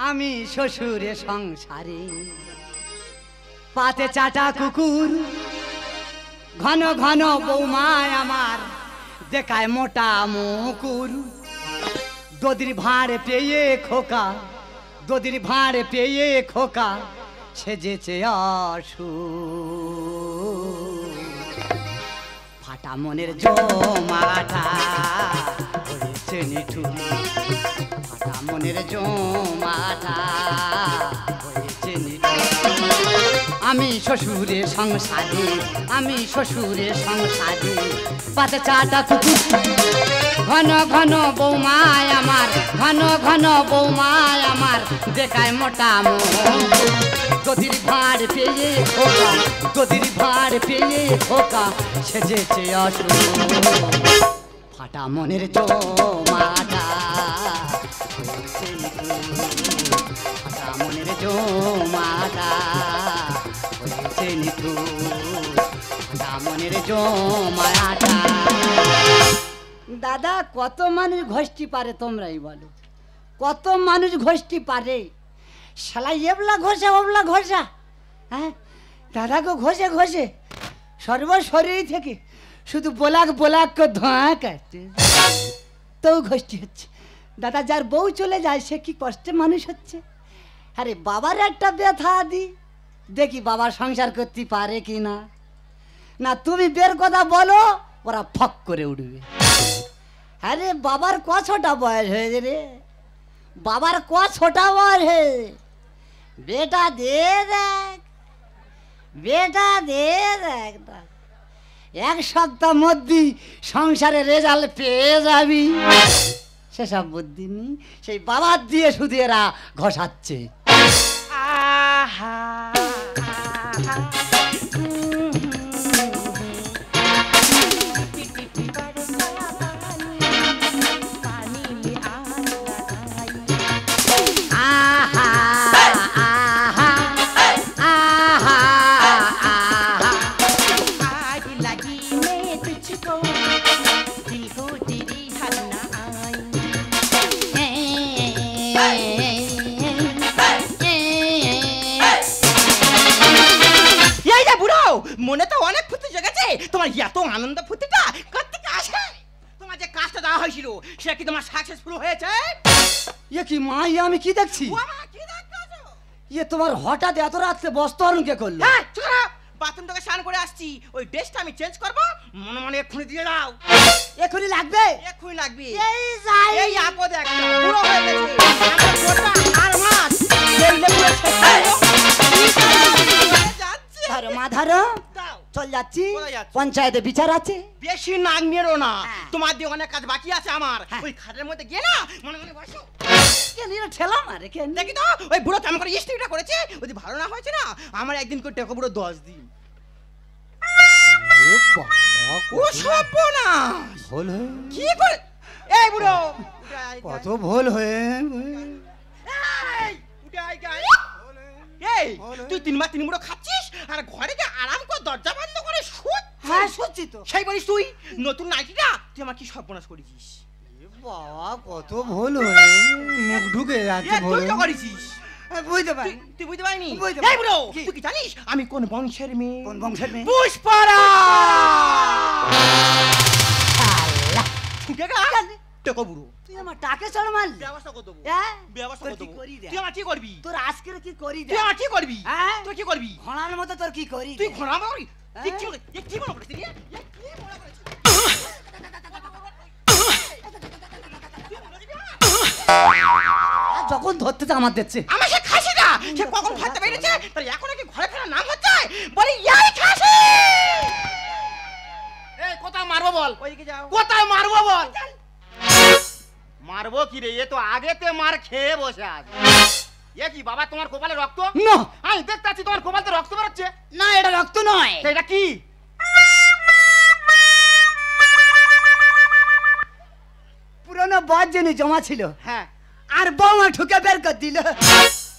আমি শ্বশুরে সংসারে পাতে চাটা কুকুর ঘন ঘন বৌমায় আমার দেখায় মোটা মুকুর দদির ভাঁড়ে পেয়ে খোকা দদির ভাঁড়ে পেয়ে খোকা সেজেছে আসু ফাটা মনের জমাটা হয়েছে নিঠুর ফাটা মনের জমাটা হয়েছে নিঠুর আমি শ্বশুরে সংসারে আমি শ্বশুরে সংসারে পাতে চাটা কুকুর ঘন ঘন বৌমায় আমার ঘন ঘন বৌমায় আমার দেখায় মোটা মুকুর দদির ভাঁড় পেয়ে খোকা দদির ভাঁড় পেয়ে খোকা সেজেছে আসু ফাটা মনের জমাটা হয়েছে নিঠুর ফাটা মনের জমাটা হয়েছে নিঠুর ফাটা মনের জমাটা দাদা কত মানুষ ঘষতে পারে তোমরাই বলো কত মানুষ ঘষতে পারে শালা এবলা ঘষা ওবলা ঘষা হ্যাঁ দাদাকে ঘষে ঘষে সর্বশরীর থেকে শুধু বোলাক বোলাক ধোঁয়া কাটছে তো ঘষতে হচ্ছে দাদা যার বউ চলে যায় সে কি কষ্টে মানুষ হচ্ছে আরে বাবার একটা ব্যথা দি দেখি বাবা সংসার করতে পারে কি না না তুমি বের কথা বলো ওরা ফক করে উঠবে আরে বাবার ক ছোটা বয়স হয়েছে রে বাবার ক ছোটা বয়স হয়ে বেটা দে দেখ বেটা দে দেখ এক সপ্তাহ মধ্যে সংসারে রেজাল্ট পেয়ে যাবি সেসব বুদ্ধি নেই সেই বাবার দিয়ে শুধু এরা ঘষাচ্ছে মনে তো অনেক ফুর্তি জেগেছে তোমার এত আনন্দ ফুর্তিটা কোত্থেকে আসে তোমার যে কাজটা দেওয়া হয়েছিল সেটা কি তোমার সাকসেসফুল হয়েছে এ কি মা আমি কি দেখছি ইয়ে তোমার হঠাৎ এত রাত্রে বস্তা হরণ কে করলো বাথরুম থেকে স্নান করে আসছি ওই ড্রেসটা আমি চেঞ্জ করবো মনে মনে এক্ষুনি দিয়ে দাও এক্ষুনি লাগবে এক্ষুনি লাগবে এই যাই এই আপদ একটা পুরো হয়ে গেছে আর মাছ দেখলে পুরো ধরো মা ধরো চল যাচ্ছি পঞ্চায়েতে বিচার আছে বেশি নাক মেরো না তোমার দিয়ে অনেক কাজ বাকি আছে আমার ওই খাটের মধ্যে গিয়ে না মনে মনে বসো ঠেলা মারে দেখি তো ওই বুড়ো তেমন করে স্ত্রীটা করেছে যদি ভালো না হয়েছে না আমার একদিন করে টেকো বুড়ো 10 দিন ও সর্বনাশ ভুল হয়ে কি করে এই বুড়ো কত ভুল হয়ে এই তুই 3 মাস 3 মুড়ো খাচ্ছিস আর ঘরে গিয়ে আরাম করে দরজা বন্ধ করে শুত হ্যাঁ শুচ্ছি তো সেই বলিস তুই নতুন নাইটিটা তুই আমার কি সর্বনাশ করেছিস বাবা কত ভুল হয়ে মুখ ঢুকে যাচ্ছে ভুল তুই তো করেছিস বুঝতে পারি তুই বুঝতে পারিনি এই বুড়ো তুই কি জানিস আমি কোন বংশের মেয়ে কোন বংশের মেয়ে পুষ্পারা আল্লাহ ঠুকে গেল টেকো বুড়ো তুই আমার টাকে চড় মারলি ব্যবস্থা করে দেবো হ্যাঁ ব্যবস্থা করে দেবো তুই আমার কি করবি তোর আজকের কি করি তুই আমার কি করবি হ্যাঁ তুই কি করবি ঘোড়ার মতো তোর কি করি তুই ঘোড়া মারবি কি মনে করছিস যখন ধরতে তো আমার দিচ্ছে আমার সে খাসি না সে কখন খাইতে বেরিয়েছে তার এখন কি ঘরে ফেরার নাম হচ্ছে বলি ইয়াই খাসি এই কোথায় মারবো বল ওইদিকে যাও কোথায় মারবো বল মারবো কি রে এ তো আগেতে মার খেয়ে বসে আছে এ কি বাবা তোমার কপালে রক্ত না আমি দেখতে পাচ্ছি তোমার কপালে রক্ত বেরোচ্ছে না এটা রক্ত নয় এটা কি পুরনো বাদ জেনে জমা ছিল হ্যাঁ আর বৌমা ঠুকে বের করে দিল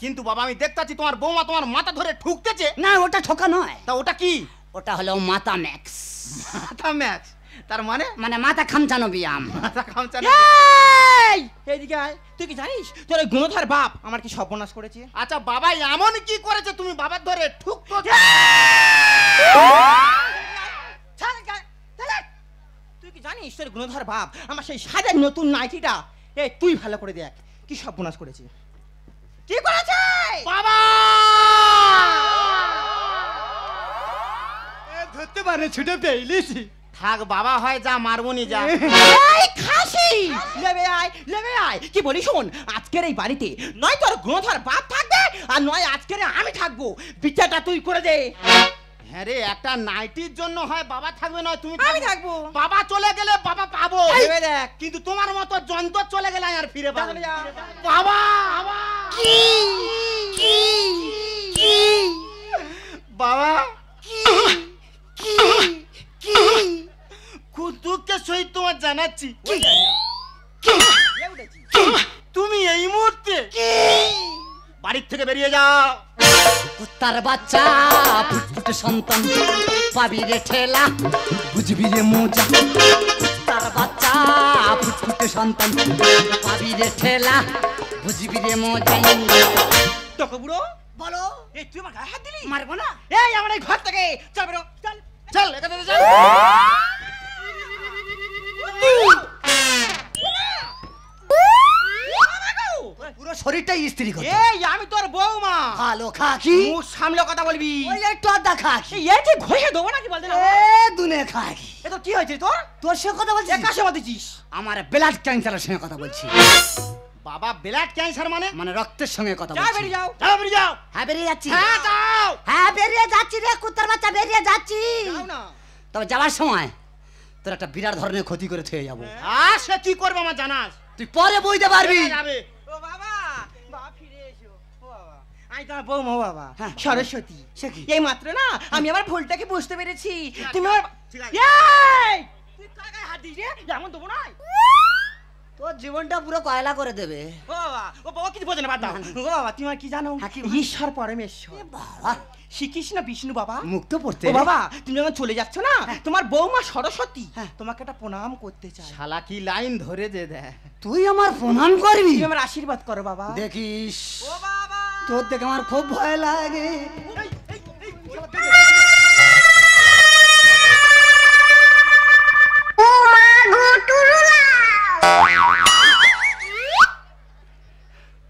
কিন্তু বাবা আমি দেখতে পাচ্ছি তোমার বৌমা তোমার মাথা ধরে ঠুকতেছে না ওটা ঠোকা নয় তা ওটা কি ওটা হলো মাথা ম্যাক্স মাথা ম্যাক্স তার মানে মানে মাথা খামচানো ব্যায়াম। মাথা খামচানো। এই এদিকে আয়, তুই কি জানিস তোর ওই গুণধর বাপ আমার কি সর্বনাশ করেছে? আচ্ছা বাবা এমন কি করেছে তুমি বাবার ধরে ঠুক করছো? তুই কি জানিস তোর গুণধর বাপ আমার সেই সাজার নতুন নাইটিটা এই তুই ভালো করে দেখ কি সর্বনাশ করেছে। কি করেছে বাবা ধরতে পারে ছুটে পেয়েছি। থাক বাবা হয় যা মারবনি যা। এই খাসি লেবে আয় কি বলি শোন, আজকের এই বাড়িতে নয় তোর গুণধর বাপ থাকবে আর নয় আজকের আমি থাকবো, বিচারটা তুই করে দে। হ্যাঁ রে, একটা নাইটির জন্য হয় বাবা থাকবে নয় তুমি আমি থাকবো। বাবা চলে গেলে বাবা পাবো, ভেবে দেখ। কিন্তু তোমার মতো যন্ত্র চলে গেলে আর ফিরে পাবো তাহলে যা। বাবা। বাবা খুব দুঃখের সহিত তোমার জানাচ্ছি তুমি এই মুহূর্তে বাড়ির থেকে বেরিয়ে যাও। কুত্তার বাচ্চা ফুটফুটে সন্তান পাবি রে ঠেলা বুঝবি রে মজা। কুত্তার বাচ্চা ফুটফুটে সন্তান পাবি রে ঠেলা বুঝবি রে মজা। তোকে বুড়ো বলো, এই তুই আমার গায়ে হাত দিলি? মারবো না। এই আমার এই ঘর থেকে চল বেরো, চল চল এখান থেকে চল। পুরো শরীরটাই স্ত্রী করে। এই আমি তোর বউমা। ভালো খাকি, মুখ সামলে কথা বলবি। ওই একটু আদা খাকি, এই কি ঘষে দেবো নাকি বলতে না? এ দুনে খাকি। এ তো কি হয়েছে তোর? তোর সঙ্গে কথা বলছি? কার সঙ্গে দিছিস? আমার ব্লাড ক্যান্সারের সঙ্গে কথা বলছি। বাবা ব্লাড ক্যান্সার মানে? মানে রক্তের সঙ্গে কথা যা বলছি। বেরিয়ে যাও। যাও বেরিয়ে যাও। হ্যাঁ বেরিয়ে যাচ্ছি। হ্যাঁ যাও। হ্যাঁ বেরিয়ে যাচ্ছি রে কুত্তার বাচ্চা, বেরিয়ে যাচ্ছি। যাও না। তবে যাওয়ার সময় তোর একটা বিরাট ধরনের ক্ষতি করে থয়ে যাবো। আর সে কি করবে আমার জানাস? তুই পরে বইতে পারবি। যাবে। ও বাবা, বাবা ফিরে এসো। ও বাবা, আমি তোমার বউমা বাবা, হ্যাঁ। সরস্বতী। সে কি? এই মাত্র না আমি আমার ভুলটাকে বুঝতে পেরেছি। তুমি আমার ঠিক আছে। এই তুই কার গায়ে হাত দিস রে? এমন দেবো না। তোর জীবনটা পুরো কয়লা করে দেবে। ও বাবা কিছু বোঝে না, বাদ দাও। ও বাবা তুমি আর কি জানো? হ্যাঁ, কি? ঈশ্বর পরমেশ্বর বাবা শ্রীকৃষ্ণ বিষ্ণু বাবা। মুক্ত পড়তে। ও বাবা তুমি যখন চলে যাচ্ছ না, তোমার বৌমা সরস্বতী হ্যাঁ। তোমাকে একটা প্রণাম করতে চাই। শালা কি লাইন ধরে যে দেয়। তুই আমার প্রণাম করবি? তুমি আমার আশীর্বাদ করো বাবা। দেখিস ও বাবা তোর দেখে আমার খুব ভয় লাগে।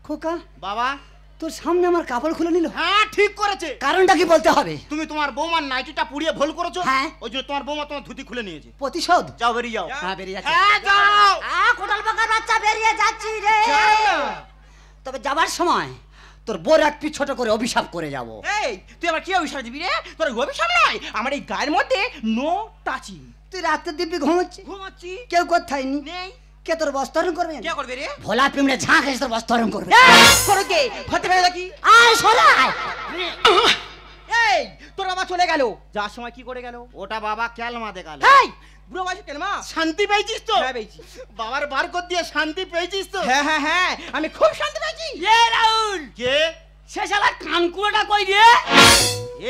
খোকা বাবা তোর সামনে আমার কাপড় খুলে নিল, হ্যাঁ ঠিক করেছে। কারণটা কি বলতে হবে? তুমি তোমার বৌমার নাইটিটা পুড়িয়ে ভুল করেছো। হ্যাঁ। ওই জন্য তোমার বৌমা তোমার ধুতি খুলে নিয়েছে। প্রতিশোধ? যাও বেরিয়ে যাও। হ্যাঁ বেরিয়ে যাচ্ছি। হ্যাঁ যাও। কোটাল পাকার বাচ্চা বেরিয়ে যাচ্ছি রে। তবে যাবার সময় তোর বোর এক পি ছোট করে অভিশাপ করে যাব। এই তুই আমার কি অভিশাপ দিবি রে? তোর অভিশাপ নয়, আমার এই গায়ের মধ্যে নো টাচিং। তুই রাতে দিব্যি ঘুমাচ্ছি, ঘুমাচ্ছি কেউ কোথায় নি, নেই। কে তোর বস্ত্রহরণ করবে? কে করবে রে? ভোলা পিমড়ে ঝাঁক এসে তোর বস্ত্রহরণ করবে। করো কে? ঘরতে ফেলে দেখি। আয় সরাই। এই তোর বাবা চলে গেল, যাওয়ার সময় কি করে গেল? ওটা বাবা ক্যালমা দেখালো। এই বুড়ো বয়সে কেন মা? শান্তি পেয়েছিস তো? হ্যাঁ পেয়েছি। বাবার বার কর দিয়ে শান্তি পেয়েছিস তো? হ্যাঁ হ্যাঁ হ্যাঁ আমি খুব শান্তি পেয়েছি। এ রাহুল, কে? সে শালা কানকুড়োটা কই রে?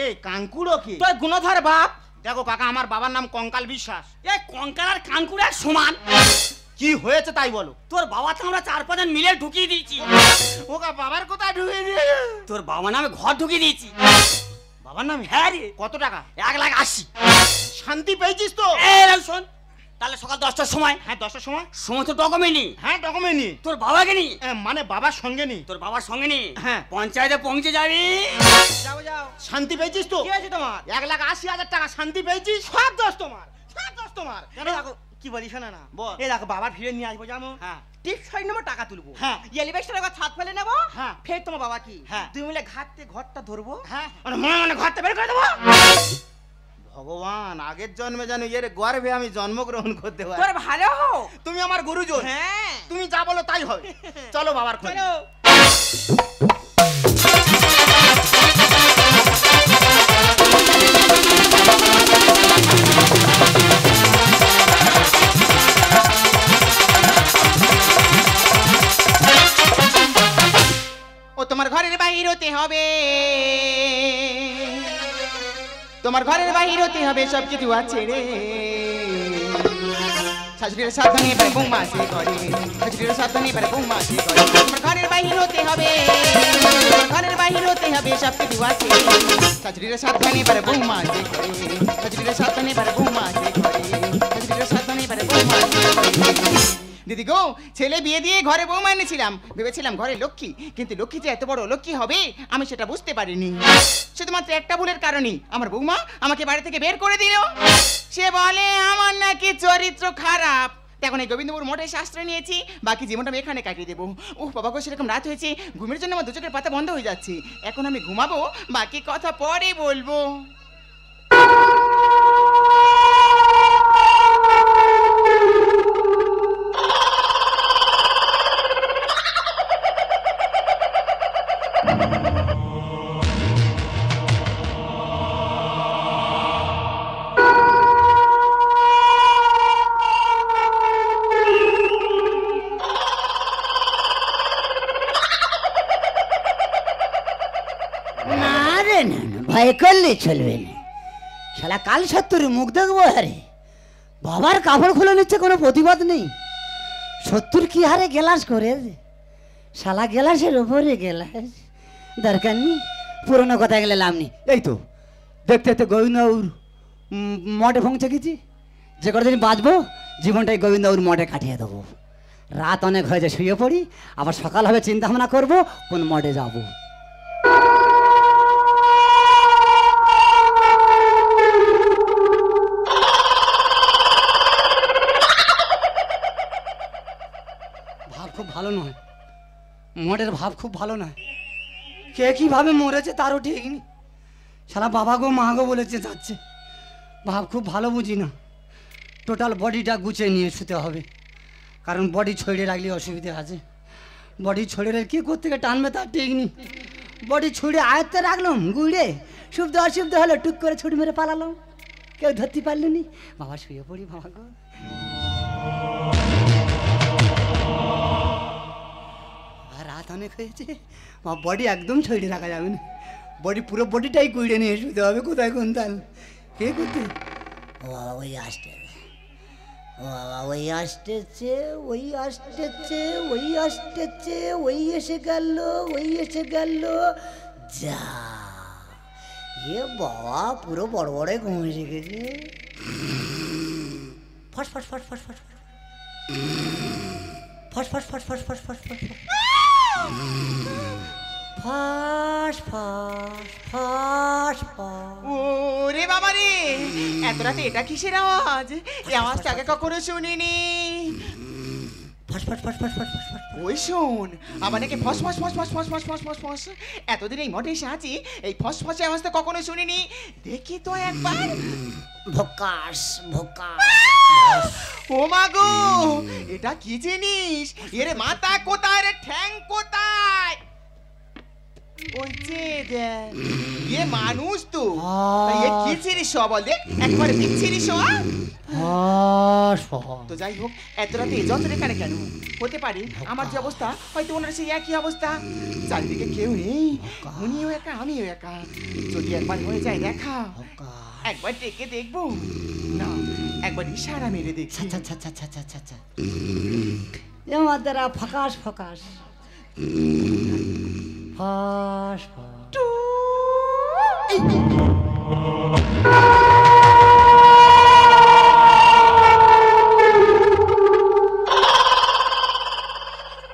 এই কাঙ্কুড়ো কি? তোর গুণধর বাপ। দেখো কাকা, আমার বাবার নাম কঙ্কাল বিশ্বাস। এ কঙ্কাল আর কানকুড়ো এক সমান। কি হয়েছে তাই বলো। তোর বাবা তো আমরা 4-5 মিলে ঢুকিয়ে দিয়েছি। ওকা বাবার কোথায় ঢুকে দিয়ে? তোর বাবা নামে ঘর ঢুকিয়ে দিয়েছি। বাবার নামে? হ্যাঁ রে, কত টাকা? 1,80,000। শান্তি পেয়েছিস তো? এ রাহুল শোন, তাহলে সকাল 10টার সময় হ্যাঁ 10টার সময়। সমস্ত ডকুমেন্ট নি, হ্যাঁ ডকুমেন্ট নি। তোর বাবাকে নি, মানে বাবার সঙ্গে নি। তোর বাবার সঙ্গে নি, হ্যাঁ। পঞ্চায়েতে পৌঁছে যাবি। যাও যাও। শান্তি পেয়েছিস তো? কি আছে তোমার? 1,80,000 টাকা শান্তি পেয়েছিস? সব দোষ তোমার, সব দোষ তোমার। কেন? এই দেখো, কি বলি শোনা না, বল। এই দেখো বাবার ফিরে নিয়ে আসবো জানো। হ্যাঁ। টিপ 6 নম্বর টাকা তুলবো। হ্যাঁ। এলিভেস্টার একবার ছাদ ফেলে নেবো। হ্যাঁ। ফের তোমার বাবা কি হ্যাঁ। দুই মিলে ঘাটতে ঘরটা ধরবো। হ্যাঁ। মানে মনে মনে ঘরটা বের করে দেবো। ভগবান, আগের জন্মে জানো এর গর্ভে আমি জন্মগ্রহণ করতে পারি। তোর ভালো হোক। তুমি আমার গুরুজন। হ্যাঁ তুমি যা বলো তাই হবে। চলো বাবার খোঁজে। চলো। ও তোমার ঘরের বাহির হতে হবে, তোমার ঘরের বাহির হতে হবে, সব কিছু আছে রে। শাশুড়ির সাবধানে এবার বৌমা সে করে, শাশুড়ির সাবধানে এবার বৌমা সে করে। তোমার ঘরের বাহির হতে হবে, ঘরের বাহির হতে হবে, সব কিছু আছে। শাশুড়ির সাবধানে এবার বৌমা সে করে, শাশুড়ির সাবধানে এবার বৌমা সে করে, শাশুড়ির সাবধানে এবার বৌমা সে করে। দিদি গো, ছেলে বিয়ে দিয়ে ঘরে বৌমা এনেছিলাম, ভেবেছিলাম ঘরে লক্ষ্মী, কিন্তু লক্ষ্মী যে এত বড় লক্ষ্মী হবে আমি সেটা বুঝতে পারিনি। শুধুমাত্র একটা ভুলের কারণেই আমার বৌমা আমাকে বাড়ি থেকে বের করে দিল। সে বলে আমার নাকি চরিত্র খারাপ। এখন এই গোবিন্দপুর মঠে শাস্ত্র নিয়েছি, বাকি জীবনটা আমি এখানে কাটিয়ে দেবো। ওহ বাবা গো, সেরকম রাত হয়েছে, ঘুমের জন্য আমার দু চোখের পাতা বন্ধ হয়ে যাচ্ছে। এখন আমি ঘুমাবো, বাকি কথা পরে বলবো। ভয় করলে চলবে না, শালা কাল সত্তরে মুখ দেখবো। হারে বাবার কাপড় খুলে নিচ্ছে, কোনো প্রতিবাদ নেই। 70 কি হারে গেলাস করে, শালা গেলাসের ওপরে গেলাস, দরকার নেই, পুরোনো কথা গেলে লাভ নেই। এই তো দেখতে দেখতে গোবিন্দবাবুর মঠে পৌঁছে গেছি। যে কদিন বাঁচবো জীবনটাই গোবিন্দবাবুর মঠে কাটিয়ে দেবো। রাত অনেক হয়েছে, শুয়ে পড়ি, আবার সকাল হবে চিন্তা ভাবনা করবো কোন মঠে যাবো। খুব ভালো নয়, মঠের ভাব খুব ভালো নয়। কে কিভাবে মরেছে তারও ঠিক নেই। শালা বাবা গো মা গো বলেছে যাচ্ছে, ভাব খুব ভালো বুঝি না। টোটাল বডিটা গুছিয়ে নিয়ে শুতে হবে, কারণ বডি ছড়িয়ে রাখলে অসুবিধা আছে। বডি ছড়িয়ে রাখলে কী করতে টানবে তার ঠিক নেই। বডি ছুড়ে আয়ত্তে রাখলাম, গুড়ে সুবিধা অসুবিধা হলো টুক করে ছুটি মেরে পালালাম, কেউ ধরতে পারলো নি। বাবা শুয়ে পড়ি বাবা গো। রাত অনেক হয়েছে, বডি একদম ছড়িয়ে রাখা যাবে না। বডি পুরো বডিটাই কুড়িয়ে নিয়ে শুতে হবে। কোথায় কোন তাল কে করতে? ও বাবা ওই আসতে, ও বাবা ওই আসতেছে, ওই আসতেছে, ওই আসতেছে, ওই এসে গেল, ওই এসে গেল। যা এ বাবা পুরো বড় বড় ঘুম এসে গেছে। ফস ফস ফস ফস ফস ফস ফস ফস ফস ফস ফস ফস ফাঁস ফাঁস ফাঁস ফাঁস। ওরে বাবা রে, এত রাতে এটা কিসের আওয়াজ? এই আওয়াজটা আগে কখনো শুনিনি। ফাঁস ফাঁস ফাঁস ফাঁস ফাঁস ফাঁস। ওই শোন, আমার নাকি ফস ফস ফস ফস ফস ফস ফস ফস ফস। এতদিন এই মঠে এসে আছি, এই ফস ফসে আওয়াজটা কখনো শুনিনি। দেখি তো একবার। ভোকাস ভোকাস। ও মা গো, এটা কি জিনিস? এর মাথা কোথায় রে, ঠ্যাং কোথায়? ওই যে দেখ, এ মানুষ তো। এ কি জিনিস বল দেখ, একবারে বিচ্ছিরি শোয়া। তো যাই হোক, এত রাতে এই যন্ত্র এখানে কেন হতে পারে? আমার যে অবস্থা, হয়তো ওনার সেই একই অবস্থা। চারিদিকে কেউ নেই, উনিও একা আমিও একা। যদি একবার হয়ে যায় দেখা, একবার ডেকে দেখবো না, একবার ইশারা মেরে দেখছি। আচ্ছা আচ্ছা আচ্ছা আচ্ছা আচ্ছা আচ্ছা। আমার দ্বারা ফকাস ফকাস ফাঁস ফাঁস।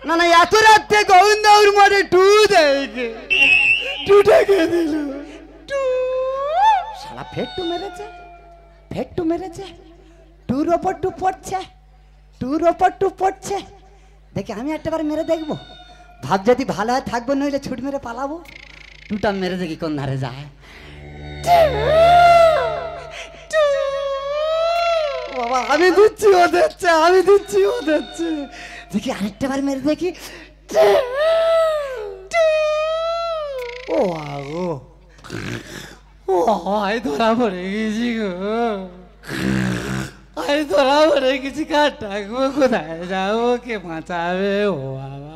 না না, এত রাত্রে গোবিন্দবাবুর মধ্যে টু দেখে টু ডেকে দিল। শালা ফেট্টু মেরেছে, ফেট্টু মেরেছে, টুর ওপর টু পড়ছে, টুর ওপর টু পড়ছে। দেখি আমি একটাবার মেরে দেখবো, ভাব যদি ভালো হয় থাকবো, নইলে ছুট মেরে পালাবো। টুটা মেরে দেখি কোন ধারে যায়। বাবা আমি দিচ্ছি, ও দিচ্ছে, আমি দিচ্ছি, ও দিচ্ছে। দেখি আরেকটা বার মেরে দেখি। ও আগো, ও আয় ধরা পড়ে গেছি গো, আয় ধরা পড়ে গেছি। কার ডাকবো, কোথায় যাবো, কে বাঁচাবে? ও বাবা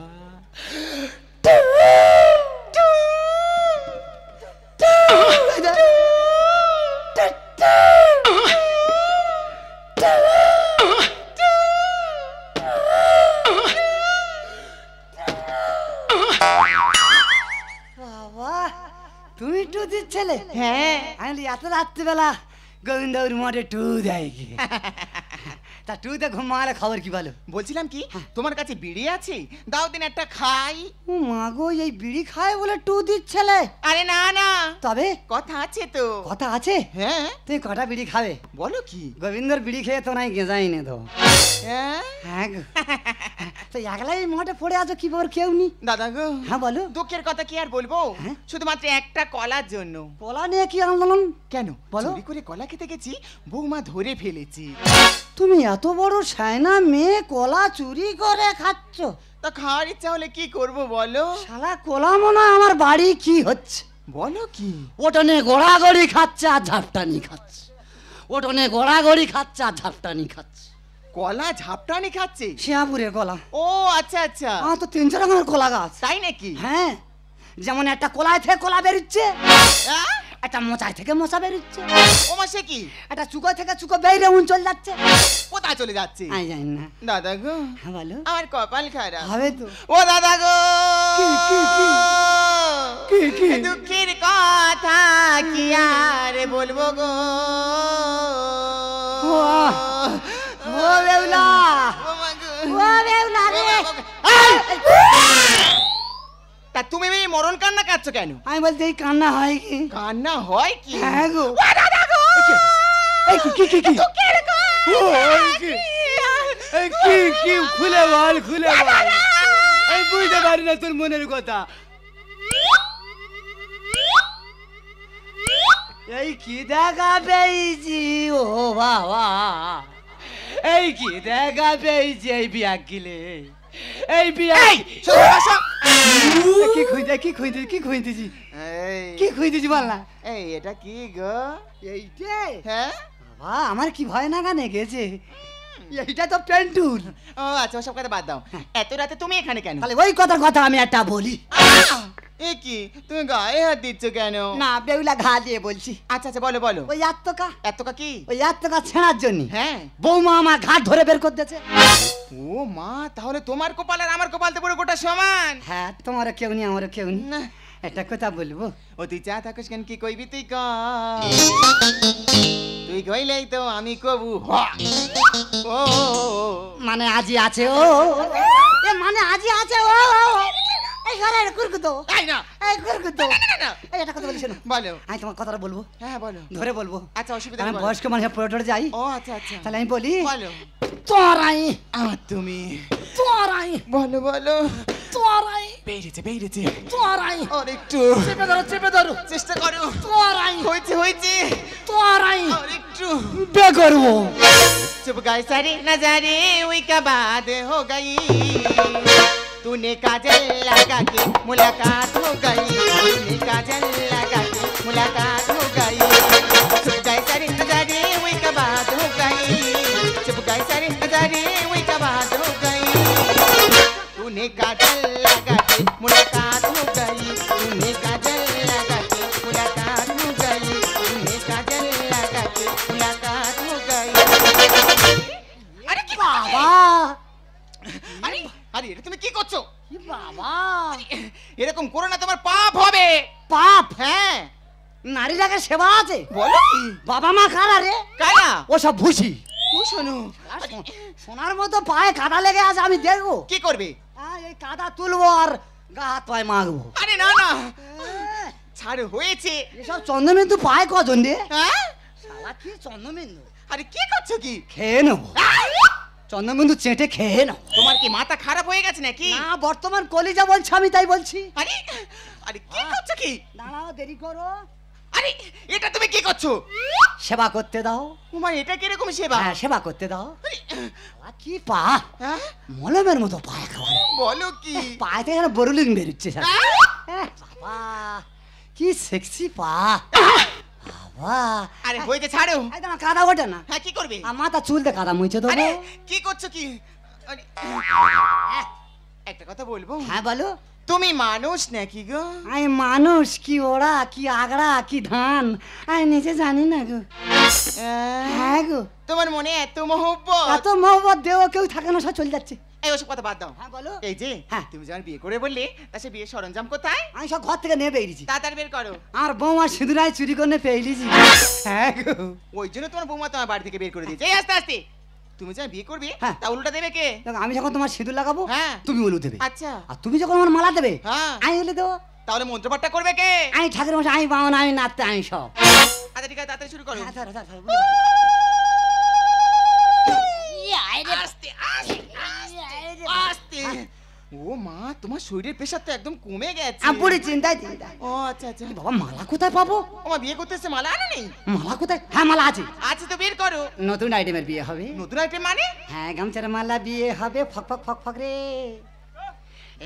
তুমি টু দিচ্ছিলে? হ্যাঁ আমি এত রাত্রিবেলা গোবিন্দর মাঠে টু দেয় কি? তা টু দে ঘুমালে খবর কি বলো? বলছিলাম কি তোমার কাছে বিড়ি আছে, দাও দিন একটা খাই। ও মা গো, এই বিড়ি খায় বলে টু দিচ্ছিলে? আরে না না, তবে কথা আছে তো। কথা আছে? হ্যাঁ তুমি কটা বিড়ি খাবে? বলো কি? গোবিন্দর বিড়ি খেয়ে তো নাই গেঁজাই নে তো। হ্যাঁ হ্যাঁ গো, তো একলাই মাঠে পড়ে আছো কি বল কেউ নি? দাদা গো, হ্যাঁ বলো। দুঃখের কথা কি আর বলবো, হ্যাঁ? শুধুমাত্র একটা কলার জন্য। কলা নিয়ে কি আন্দোলন? কেন বলো। চুরি করে কলা খেতে গেছি, বৌমা ধরে ফেলেছি। তুমি এত বড় সায়না মেয়ে কলা চুরি করে খাচ্ছ? তা খাওয়ার ইচ্ছা হলে কি করব বলো। শালা কলা মনে হয় আমার বাড়ি কি হচ্ছে? বলো কি? ওটনে গোড়াগড়ি খাচ্ছে আর ঝাপটানি খাচ্ছে, ওটনে গোড়াগড়ি খাচ্ছে আর ঝাপটানি খাচ্ছে। কলা ঝাপটানি খাচ্ছে? শিয়াপুরের কলা। ও আচ্ছা আচ্ছা, আমার তো 3-4 রকমের কলা গাছ। তাই নাকি? হ্যাঁ, যেমন একটা কলায় থেকে কলা বেরোচ্ছে, আহ? একটা মোচায় থেকে মোচা বেরোচ্ছে, ও মা সে কি? একটা চুকো থেকে চুকো বেরিয়ে উঞ্চল যাচ্ছে। কোথায় চলে যাচ্ছে? আমি জানি না। দাদা গো, হ্যাঁ বলো। আমার কপাল খারাপ। হবে তো। ও দাদা গো, কি, কি, কি? কি, কি? দুঃখের কথা কি আর বলবো গো। ও বেউলা, ও মা গো। ও বেউলা রে। তা তুমি এই মরণ কান্না কাঁদছো কেন? আমি বলছি এই কান্না হয় কি? কান্না হয় কি? হ্যাঁ গো। ও দাদা গো, এই কি কি কি কি? দুঃখের কথা এই কি কি? খুলে বল, খুলে বল। আমি বুঝতে পারি না তোর মনের কথা। এই কি দেখা পেয়েছি ও বাবা, এই কি দেখা পেয়েছি এই বিয়া গিলে, এই বিয়া কি খুঁজতে কি খুঁজতে কি খুঁজতেছি কি খুঁজতেছি বল না। এই এটা কি গো? এইটা হ্যাঁ বাবা আমার কি ভয় না গানে গেছে, এইটা তো পেন্টুল। ও আচ্ছা, ওসব কথা বাদ দাও। এত রাতে তুমি এখানে কেন? তাহলে ওই কথার কথা আমি একটা বলি। এ কি তুমি গায়ে হাত দিচ্ছ কেন? না বেউলা ঘা দিয়ে বলছি। আচ্ছা আচ্ছা বলো বলো। ওই আত্মকা, এতকা কি? ওই আত্মকা ছেঁড়ার জন্য হ্যাঁ। বৌমা আমার ঘাট ধরে বের করে দিয়েছে। ও মা, তাহলে তোমার কপাল আর আমার কপাল তো পুরো গোটা সমান। হ্যাঁ, তোমারও কেউ নেই আমারও কেউ নেই। না, একটা কথা বলবো। ও তুই চা থাকস কেন, কি কইবি তুই ক? তুই কইলেই তো আমি কবু হ। ও মানে আজি আছে ও, এ মানে আজি আছে ও। এই ঘরে কুরকুতো, তাই না? এই কুরকুতো। না। এই একটা কথা বলি শোনো। বলো। আমি তোমার কথাটা বলবো, হ্যাঁ বলো। ধরে বলবো। আচ্ছা অসুবিধা আমি নেই, বলো। বয়স্ক মানুষের পড়ে যাই। ও আচ্ছা আচ্ছা, তাহলে আমি বলি বলো। তোরাই আর তুমি তোরাই বলো বলো। তোরাই বেরিয়েছে বেরিয়েছে, তোরাই আর একটু চেপে ধরো চেপে ধরো, চেষ্টা করো। তোরাই হয়েছে হয়েছে, তোরাই আর একটু। বে করবো। चुप गए सारे नजारे हुई का बात हो गई, तूने काजल लगा के मुलाकात हो गई, तूने काजल लगा के मुलाकात हो गई। चुप गए सारे नजारे हुई का बात हो गई, चुप गए सारे नजारे हुई का बात हो गई, तूने काजल लगा के मुलाकात हो गई, तूने काजल लगा के मुलाकात हो गई, तूने काजल लगा के मुलाकात हो गई। বাবা, আরে আরে এটা তুমি কি করছো? কি বাবা, এরকম করো না, তোমার পাপ হবে। পাপ? হ্যাঁ নারীর আগে সেবা আছে? বলো কি? বাবা মা কারা রে? কায়া ও সব ভুসি। ও শোনো, সোনার মতো পায়ে কাদা লেগে আছে, আমি দেখবো। কি করবে? এই কাদা তুলবো আর গা হাত পায়ে মাখবো। আরে না না, ছাড় হয়েছে। এসব চন্দ্রবিন্দু পায় কজন রে? হ্যাঁ শালা কি চন্দ্রবিন্দু? আরে কি করছো কি? খেয়ে নেবো চন্দ্রবিন্দু, চেটে খেয়ে নাও। তোমার কি মাথা খারাপ হয়ে গেছে নাকি? না, বর্তমান কলিজা বলছে, আমি তাই বলছি। আরে আরে কি করছো কি? দাঁড়াও, দেরি করো। আরে এটা তুমি কি করছো? সেবা করতে দাও। তোমার এটা কিরকম সেবা? হ্যাঁ, সেবা করতে দাও। আরে, শালা কি পা, হ্যাঁ মলমের মতো পায়ে খাবার। বলো কি? পায়ে থেকে বরুলিন বেরোচ্ছে শালা। হ্যাঁ? বাবা কি সেক্সি পা বাবা। আরে হয়েছে, ছাড়ো। একদম কাদা ওঠে না। হ্যাঁ কি করবে? মাথা চুলতে কাদা মুছে দেবো। আরে কি করছো কি? আরে একটা কথা বলবো? হ্যাঁ বলো। তুমি মানুষ নাকি গো? আমি মানুষ কি ওরা কি আগড়া কি ধান আমি নিজে জানি না গো। হ্যাঁ গো, তোমার মনে এত মহব্বত? এত মহব্বত দেও কেউ থাকে না, সব চলে যাচ্ছে। এই ওসব কথা বাদ দাও। হ্যাঁ বলো। এই যে হ্যাঁ। তুমি যখন বিয়ে করে বললে তা সে বিয়ের সরঞ্জাম কোথায়? আমি সব ঘর থেকে নিয়ে বেরিয়েছি। তাড়াতাড়ি বের করো। আর বৌমা সিঁদুরায় চুরি করে পেয়েছি। হ্যাঁ গো। ওই জন্য তোমার বৌমা তোমার বাড়ি থেকে বের করে দিয়েছে। এই আস্তে আস্তে তুমি যখন বিয়ে করবে হ্যাঁ। তা উল্টা দেবে কে? দেখো আমি যখন তোমার সিঁদুর লাগাবো হ্যাঁ। তুমি উলু দেবে। আচ্ছা আর তুমি যখন আমার মালা দেবে হ্যাঁ। আমি উলু দেবো। তাহলে মন্ত্রপাঠটা করবে কে? আমি ঠাকুর মশাই, আমি বামন, আমি নাচতে, আমি সব। আচ্ছা ঠিক আছে তাড়াতাড়ি শুরু করো। হ্যাঁ, ধরো, ধরো, ধরো। আস্তে আস্তে আস্তে। ও মা তোমার শরীরের প্রেশার তো একদম কমে গেছে। আমি পুরি চিন্তায় চিন্তায়। ও আচ্ছা আচ্ছা। বাবা মালা কোথায় পাবো? ও মা বিয়ে করতে এসে মালা আনে নেই? মালা কোথায়? হ্যাঁ মালা আছে। আচ্ছা তো বের করো। নতুন আইটেমের বিয়ে হবে। নতুন আইটেম মানে? হ্যাঁ গামছার মালা বিয়ে হবে, ফক ফক ফক ফক রে।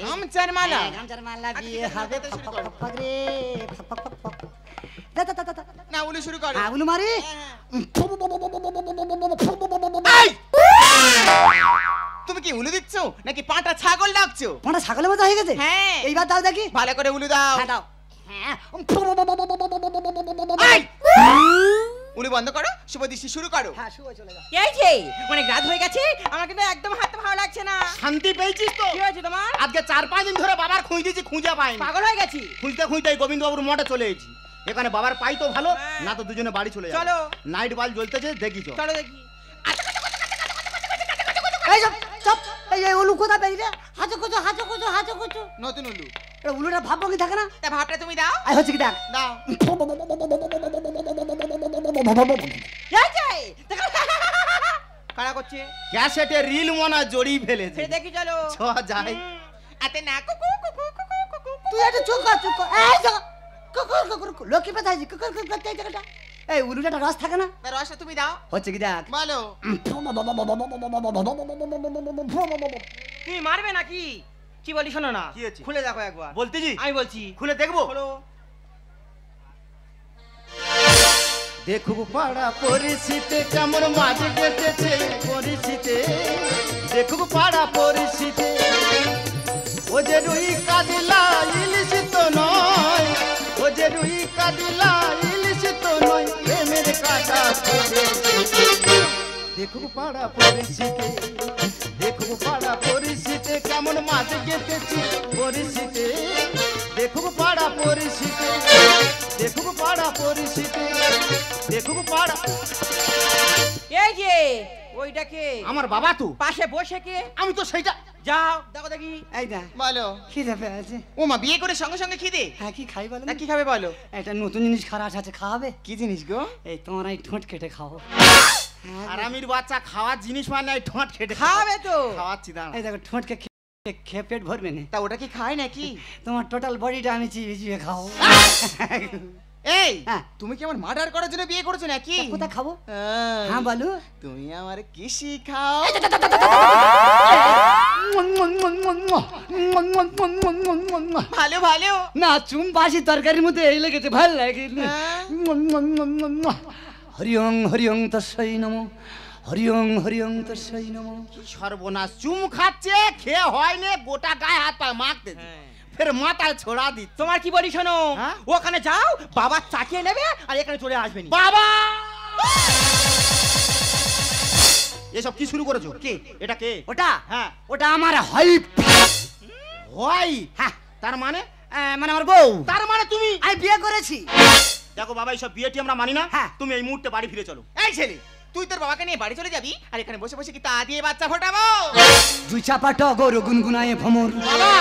গামছার মালা? হ্যাঁ, গামছার মালা আচ্ছা, বিয়ে ঠিক আছে, হবে, তাড়াতাড়ি ফক শুরু ফক করো। ফক ফক রে, ফক ফক ফক ফক। দা দা দা দা দা। না উলু শুরু করো। হ্যাঁ উলু মারি। এই! তুমি কি উলু দিচ্ছ নাকি পাঁটা ছাগল ডাকছো? তোমার ছাগলের মতো হয়ে গেছে। হ্যাঁ। এইবার দাও দেখি। ভালো করে উলু দাও। হ্যাঁ দাও। হ্যাঁ। এই! উলু বন্ধ করো, শুভ দৃষ্টি শুরু করো। হ্যাঁ শুভ চলে যাও। এই যে অনেক রাত হয়ে গেছে, আমার কিন্তু একদম হাতে ভালো লাগছে না। শান্তি পেয়েছিস তো? কি হয়েছে তোমার? আজকে 4-5 দিন ধরে বাবার খুঁজ দিয়েছি, খুঁজে পাইনি। পাগল হয়ে গেছি। খুঁজতে খুঁজতে গোবিন্দবাবুর মঠে চলে এসেছি। এখানে বাবার পাই তো ভালো, হ্যাঁ। না তো দুজনে বাড়ি চলে যাবো। চলো। নাইট বাল জ্বলতেছে, দেখি তো। চলো দেখি। এই চপ চপ। এই উলু কোথায় বেরিয়ে? হাঁচো কুচো হাঁচো কুচো হাঁচো কুচো। নতুন উলু। এটা উলুটা ভাববো কি থাকে না? তা ভাবটা তুমি দাও। আই হচ্ছে কি দেখ। দাও। এই যে দেখো কারা করছে। ক্যাসেটে রিল মনা জড়িয়ে ফেলেছে। সে দেখি চলো। চ যাই। আতে না কুকু কুকু কুকু কুকু। তুই একটু চুপ কর চুপ কর। এই দেখো কুকুর কুকুর লক্ষ্মী পেতাইছি কুকুর কুকুর করতে এই জায়গাটা। এই উলুটা একটা রস থাকে না? তা রসটা তুমি দাও। হচ্ছে কি দেখ। বলো। তুমি মারবে নাকি? কি বলি শোনো না। কি হয়েছে? খুলে দেখো একবার। বলতেছি আমি বলছি। খুলে দেখবো। খোলো। দেখুক পাড়া পরিস্থিতি কেমন মাঝ কেটেছে পরিস্থিতি। দেখুক পাড়া পরিস্থিতি। ও যে রুই কাদিলা ইলিশ তো নয়, ও যে রুই কাদিলা ইলিশ তো নয়, প্রেমের কাটা দেখুক পাড়া পরিস্থিতি। দেখুক পাড়া পরিস্থিতি কেমন মাঝ কেটেছে পরিস্থিতি। দেখুক পাড়া পরিস্থিতি। দেখুক পাড়া পরিস্থিতি। দেখুক পাড়া। এই যে ওইটা কে? আমার বাবা তো। পাশে বসে কে? আমি তো সেইটা। যাও দেখো দেখি। এই দেখ বলো। খিদে পেয়েছে। ও মা বিয়ে করে সঙ্গে সঙ্গে খিদে? হ্যাঁ কি খাই বলো? তা কি খাবে বলো? একটা নতুন জিনিস খারাপ আছে, খাওয়াবে? কি জিনিস গো? এই তোমার এই ঠোঁট কেটে খাও। আর আমির বাচ্চা খাওয়ার জিনিস মানে এই ঠোঁট খেটে খাবে তো। খাওয়াচ্ছি দাঁড়া। এই দেখো ঠোঁটকে খেয়ে পেট ভরবে না। তা ওটা কি খায় নাকি? তোমার টোটাল বডিটা আমি চিবিয়ে চিবিয়ে খাও। এই হ্যাঁ। তুমি কি আমার মার্ডার করার জন্য বিয়ে করেছো নাকি? তা কোথায় খাবো? হ্যাঁ হ্যাঁ বলো। তুমি আমার কি শিখাও? ভালো ভালো। না চুম বাসি তরকারির মধ্যে এই লেগেছে, ভাল লাগে। হ্যাঁ। হরিওং হরিওং তস্যৈ নমঃ, হরিওং হরিওং তস্যৈ নমঃ। কি সর্বনাশ, চুম খাচ্ছে, খেয়ে হয়নি, গোটা গায়ে হাত পা মাখতেছে, ফের মাথায় ছোড়া দিচ্ছে। তোমার কি বলি শোনো। হ্যাঁ? ওখানে যাও, বাবা চাকিয়ে নেবে আর এখানে চলে আসবে নি। বাবা এসব কি শুরু করেছো? কে? এটা কে? ওটা হ্যাঁ। ওটা আমার হাইপ। হয়। হ্যাঁ তার মানে? মানে আমার বউ। তার মানে তুমি? আমি বিয়ে করেছি। দেখো বাবা, এইসব বিয়েটি আমরা মানি না। হ্যাঁ। তুমি এই মুহূর্তে বাড়ি ফিরে চলো। এই ছেলে তুই তোর বাবাকে নিয়ে বাড়ি চলে যাবি আর এখানে বসে বসে কি তা দিয়ে বাচ্চা ফোটাবো? দুই চাপা টগর গুনগুনায় ভ্রমর, বাবা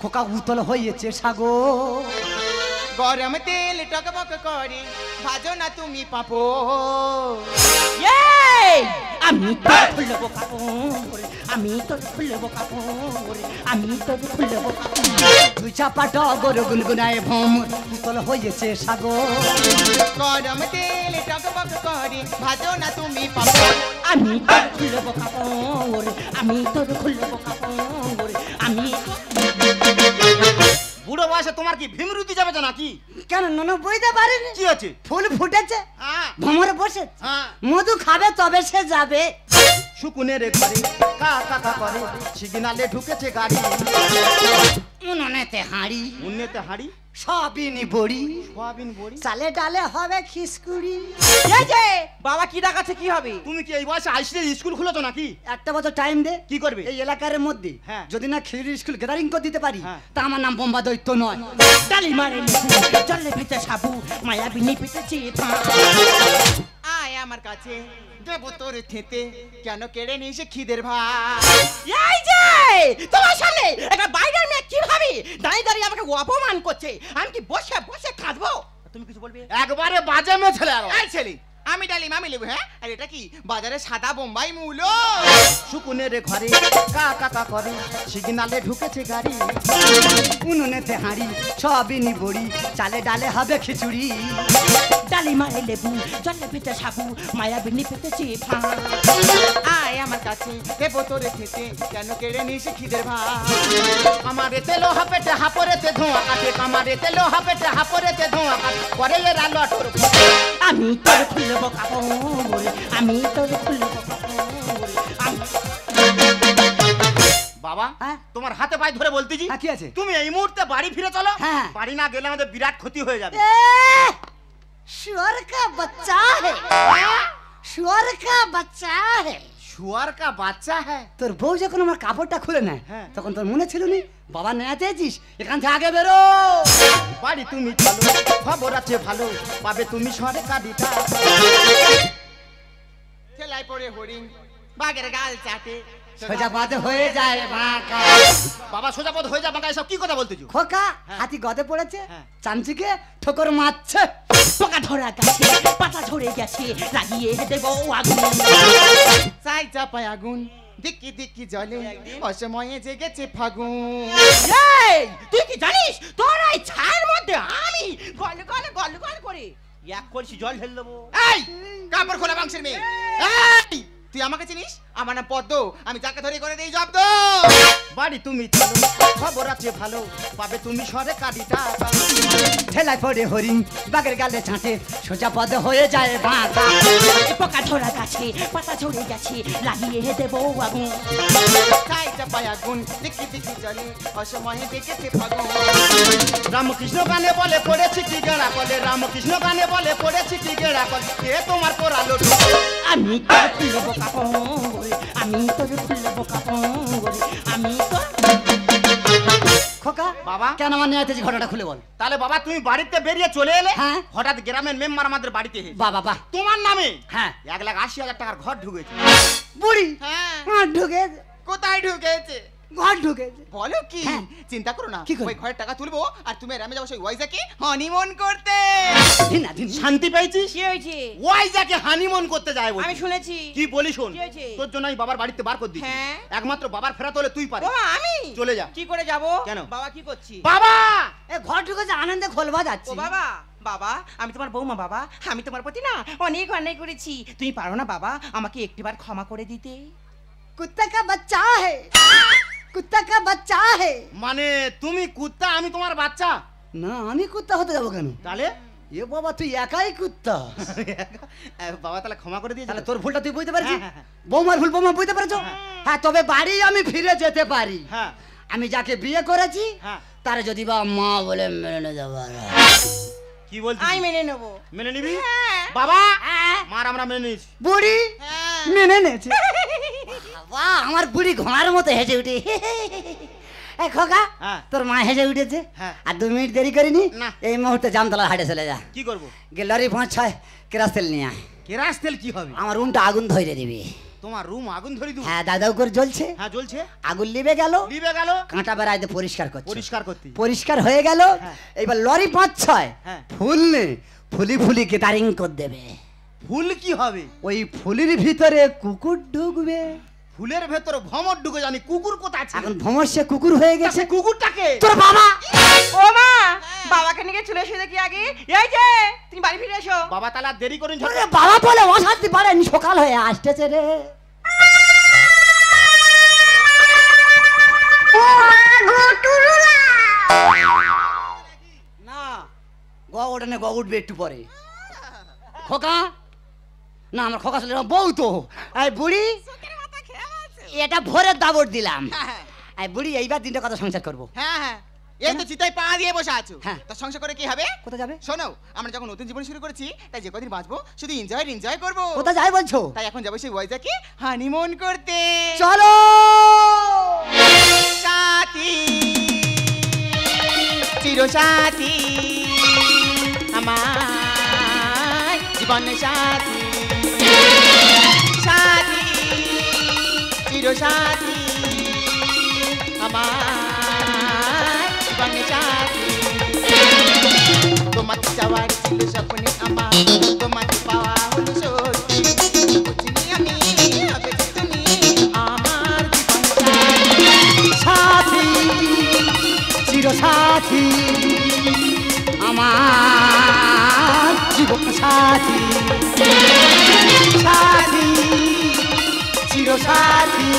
খোকা উতল হয়েছে সাগর। গরম তেল টকবক করে ভাজো না তুমি পাপো। এই! আমি তোর খুলবো কাপড়, আমি তোর খুলবো কাপড়, আমি তোর খুলবো কাপড়। দুই চাপা টগর গুনগুনায় ভ্রমর, উতল হয়েছে সাগর। গরম তেল টকবক করে ভাজো না তুমি পাপো। আমি তোর খুলবো কাপড়, আমি তোর খুলবো কাপড়, আমি বুড়ো বয়সে তোমার কি ভীমরুতি যাবে তো নাকি? কেন নন বইতে পারেনি? কি আছে? ফুল ফুটেছে, হ্যাঁ ভ্রমরে বসে হ্যাঁ। মধু খাবে তবে সে যাবে। শুকুনের ঘরে কা কাকা করে, সিগনালে ঢুকেছে গাড়ি, উনুনেতে হাঁড়ি, উন্নেতে হাঁড়ি, সবিনি বড়ি সোয়াবিন বড়ি চালে ডালে হবে খিসকুড়ি। এই যে বাবা কি ডাকাচ্ছে কি হবে? তুমি কি এই বয়সে আইসিডি স্কুল খুলেছো নাকি? একটা বছর টাইম দে। কি করবে? এই এলাকার মধ্যে হ্যাঁ। যদি না খিচুড়ি স্কুল গ্যাদারিং করে দিতে পারি হ্যাঁ। তা আমার নাম বোম্বা দৈত্য নয়। ডালি মারে লেবু জলে ভেজা সাবু মায়াবিনী পেতেছে পা। আয় আমার কাছে দেবো তোর থেতে কেন কেড়ে নিস খিদের ভাত। এই যে তোমার সামনে একটা বাইরের মেয়ে কিভাবে দাঁড়িয়ে দাঁড়িয়ে আমাকে অপমান করছে, আমি কি বসে বসে কাঁদবো? তুমি কিছু বলবে? একবারে বাজে মেয়ে ছেলে। এই ছেলে আমি ডালিম আমি লেবু। হ্যাঁ আর এটা কি বাজারে সাদা বোম্বাই মূলো? শুকুনের ঘরে কা কাকা করে সিগনালে ঢুকেছে গাড়ি, উনুনেতে হাঁড়ি সবিনি বড়ি চালে ডালে হবে খিচুড়ি। ডালি মারে লেবু জলে ভেজা সাবু মায়াবিনী পেতেছে পা। আয় আমার কাছে দেবো তোর থেতে কেন কেড়ে নিস খিদের ভাত। আমারে তেলো হাপেটে হাপরেতে ধোঁয়া কাটে, আমারে তেলো হাপেটে হাপরেতে ধোঁয়া কাটে করে এরা লটর। আমি তোর খুলবো কাপড়, আমি তোর খুলবো কাপড়। বাবা হ্যাঁ? তোমার হাতে পায়ে ধরে বলতেছি হ্যাঁ, কি আছে? তুমি এই মুহূর্তে বাড়ি ফিরে চলো। হ্যাঁ। বাড়ি না গেলে আমাদের বিরাট ক্ষতি হয়ে যাবে। শুয়ার কা বাচ্চা হে, শুয়ার কা বাচ্চা হে। শুয়ার কা বাচ্চা হ্যাঁ। তোর বউ যখন আমার কাপড়টা খুলে নেয় হ্যাঁ। তখন তোর মনে ছিল নি বাবা নেয়া চেয়েছিস, এখান থেকে আগে বেরো। বাড়ি তুমি চলো খবর আছে ভালো পাবে তুমি সরকারিটা। ঠেলায় পড়ে হরিণ বাঘের গাল চাটে। সোজা বাদ হয়ে যায় বাঁকা। বাবা সোজা পথ হয়ে যা বাঁকা, এসব কি কথা বলতেছো? খোকা হাতি গদে পড়েছে, হ্যাঁ। চামচিকে ঠোকর মারছে। পোকা ধরা গেছে পাতা ঝরে গেছে লাগিয়ে দেবো আগুন। চাই চাপায় আগুন দিকি দিকি জলে অসময়ে জেগেছে ফাগুন। এই তুই কি জানিস তোর এই ছায়ের মধ্যে আমি গলে গলে গলে গলে করে এক কলসি জল ঢেলে দেবো। এই কাপড় খোলা মাংসের মেয়ে, এই তুই আমাকে চিনিস? আমার নাম পদ্ম, আমি যাকে ধরে করে দেই জব্দ। বাড়ি তুমি চলো খবর আছে ভালো পাবে তুমি সরকারিটা। ঠেলায় পড়ে হরিণ বাঘের গালে ছাঁটে সোজা পদ হয়ে যায় বাঁকা। পোকা ধরা গেছে পাতা ঝরে গেছে লাগিয়ে দেবো আগুন। চাই চাপায় আগুন দিকি দিকি জলে অসময়ে জেগেছে ফাগুন। রামকৃষ্ণ গানে বলে পড়েছি কি গেড়া কলে, রামকৃষ্ণ গানে বলে পড়েছি কি গেড়া কলে, কে তোমার পোড়ালো আমি তোর খুলবো কাপড়, আমি তোর খুলবো কাপড়, আমি তোর। খোকা বাবা? কেন আমার নেয়া চেয়েছিস ঘটনাটা খুলে বল। তাহলে বাবা তুমি বাড়িতে বেরিয়ে চলে এলে, হ্যাঁ। হঠাৎ গ্রামের মেম্বার আমাদের বাড়িতে এসেছে। বাহ বাহ তোমার নামে হ্যাঁ 1,80,000 টাকার ঘর ঢুকেছে। বুড়ি হ্যাঁ ঘর ঢুকেছে, কোথায় ঢুকেছে? ঘর ঢুকেছে। বলো কি? হ্যাঁ। চিন্তা করো না, কি করবে? ওই ঘরের টাকা তুলবো আর তুমি আর আমি যাবো সেই ওয়াইজাকে হানিমুন করতে। দিন দিন শান্তি পেয়েছিস? কি হয়েছে? ওয়াইজাকে হানিমুন করতে যায় বলছি। আমি শুনেছি। কি বলি শোন, কি হয়েছে? তোর জন্য আমি বাবার বাড়িতে বার করে দিচ্ছি। হ্যাঁ। একমাত্র বাবার ফেরত হলে তুই পারে। ও আমি চলে যা। কি করে যাব? কেন? বাবা কি করছি? বাবা এ ঘর ঢুকেছে আনন্দে খোলবা ও যাচ্ছি। বাবা বাবা আমি তোমার বৌমা বাবা, আমি তোমার প্রতি না অনেক অন্যায় করেছি, তুমি পারো না বাবা আমাকে একটিবার ক্ষমা করে দিতে? কুত্তা কা বাচ্চা হে, কুত্তা কা বাচ্চা হে। মানে তুমি কুত্তা আমি তোমার বাচ্চা? না আমি কুত্তা হতে যাবো কেন? তাহলে এ বাবা তুই একাই কুত্তা। বাবা তাহলে ক্ষমা করে দিয়েছে? তাহলে তোর ভুলটা তুই বুঝতে পারছিস, হ্যাঁ, হ্যাঁ, বৌমার ভুল বৌমা বুঝতে পেরেছো? হ্যাঁ তবে বাড়ি আমি ফিরে যেতে পারি। হ্যাঁ আমি যাকে বিয়ে করেছি হ্যাঁ। তার যদি বা মা বলে মেনে নিতে পারে। কি বলছিস? আমি মেনে নেবো। মেনে নিবি? হ্যাঁ। বাবা হ্যাঁ। মার আমরা মেনে নিয়েছি। বুড়ি হ্যাঁ। মেনে নেছে। বাবা আমার বুড়ি ঘোড়ার মতো হেসে উঠে। এই খোকা হ্যাঁ। তোর মা হেসে উঠেছে হ্যাঁ। আর 2 মিনিট দেরি করিনি, না। এই মুহূর্তে জামতলার হাটে চলে যা, কি করবো? গিয়ে লরি 5-6 কেরাস তেল নিয়ে আয়। কেরাস তেল কি হবে? আমার রুমটা আগুন ধরে দিবি। তোমার রুম আগুন ধরে দিব? হ্যাঁ দাদাও করে জ্বলছে, হ্যাঁ জ্বলছে। আগুন লিবে গেল, লিবে গেল কাঁটা বেড়াইতে পরিষ্কার করছে, পরিষ্কার করতে। পরিষ্কার হয়ে গেল। হ্যাঁ। এইবার লরি 5-6 হ্যাঁ। ফুল নে ফুলি ফুলি গেদারিং করে দেবে। ফুল কি হবে? ওই ফুলির ভিতরে কুকুর ঢুকবে। ফুলের ভেতর ভমর ঢুকে জানি, কুকুর কোথায় আছে? এখন ভমর কুকুর হয়ে গেছে। কুকুরটাকে তোর বাবা ও মা বাবাকে নিয়ে চলে এসে দেখি আগে এই যে তুমি বাড়ি ফিরে এসো। বাবা তাহলে আর দেরি করেন। ওরে বাবা বলে অশান্তি পারেন, সকাল হয়ে আসতেছে রে। না গ ওঠে না, গ উঠবে একটু পরে। খোকা না আমার খোকা ছিল বউ তো। এই বুড়ি এটা ভোরের দাবর দিলাম। এই বুড়ি এইবার 3টা কথা সংসার করবো। হ্যাঁ হ্যাঁ এই তো চিতায় পা দিয়ে বসে আছো। হ্যাঁ। তা সংসার করে কি হবে? কোথায় যাবে? শোনো, আমরা যখন নতুন জীবন শুরু করেছি, তাই যে কদিন বাঁচবো শুধু এনজয় করবো। কোথায় যাই বলছো? তাই এখন যাবো সেই ওয়াইজাকে হানিমুন করতে। চলো সাথী, চিরসাথী, আমার জীবন সাথী, সাথী, চিরসাথী, আমার জীবন সাথী। তোমাকে চাওয়ার ছিল স্বপ্নে আমার, তোমাকে পাওয়া হলো সত্যি। বুঝিনি আমি হবে যে তুমি আমার জীবন সাথী। সাথী, চিরসাথী, আমার জীবন সাথী, সাথী, চিরসাথী।